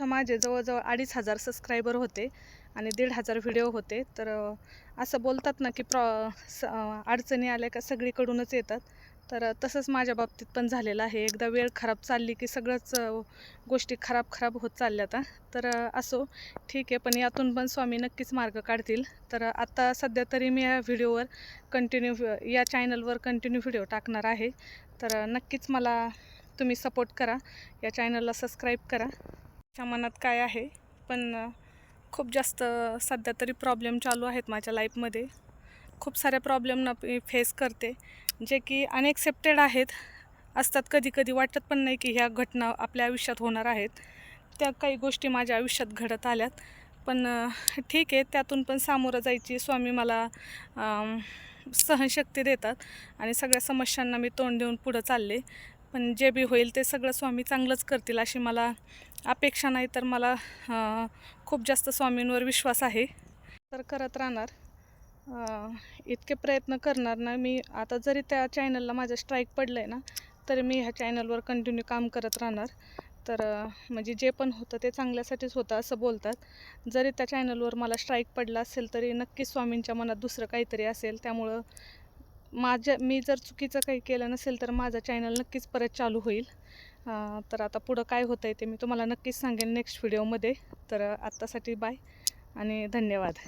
इथं माझे जवळजवळ 2,500 सबस्क्रायबर होते आणि 1,500 व्हिडिओ होते. तर असं बोलतात ना की अडचणी आल्या का सगळीकडूनच येतात. तर तसंच माझ्या बाबतीत पण झालेलं आहे. एकदा वेळ खराब चालली की सगळंच गोष्टी खराब होत चालल्यात. तर असो, ठीक आहे, पण यातून पण स्वामी नक्कीच मार्ग काढतील. तर आता सध्या तरी मी या व्हिडिओवर या चॅनलवर कंटिन्यू व्हिडिओ टाकणार आहे. तर नक्कीच मला तुम्ही सपोर्ट करा, या चॅनलला सबस्क्राईब करा. माझ्या मनात काय आहे, पण खूप जास्त सध्या तरी प्रॉब्लेम चालू आहेत माझ्या लाईफमध्ये. खूप साऱ्या प्रॉब्लेमना फेस करते, जे की अनएक्सेप्टेड असतात. कधी कधी वाटत पण नाही की ह्या घटना आपल्या आयुष्यात होणार आहेत. त्या काही गोष्टी माझ्या आयुष्यात घडत आल्यात, पण ठीक आहे, त्यातून पण सामोरं जायची स्वामी मला सहनशक्ती देतात आणि सगळ्या समस्यांना मी तोंड देऊन पुढं चालले. पण जे बी होईल ते सगळं स्वामी चांगलंच करतील अशी मला अपेक्षा नाही, तर मला खूप जास्त स्वामींवर विश्वास आहे. तर करत राहणार, इतके प्रयत्न करणार ना मी. आता जरी त्या चॅनलला माझं स्ट्राईक पडलं आहे ना, तर मी ह्या चॅनलवर कंटिन्यू काम करत राहणार. तर म्हणजे जे पण होतं ते चांगल्यासाठीच होतं असं बोलतात. जरी त्या चॅनलवर मला स्ट्राईक पडला असेल तरी नक्कीच स्वामींच्या मनात दुसरं काहीतरी असेल. त्यामुळं मी जर चुकीचं काही केलं नसेल तर माझा चॅनल नक्कीच परत चालू होईल. तर आता पुढं काय होतं आहे ते मी तुम्हाला नक्कीच सांगेन नेक्स्ट व्हिडिओमध्ये. तर आत्तासाठी बाय आणि धन्यवाद.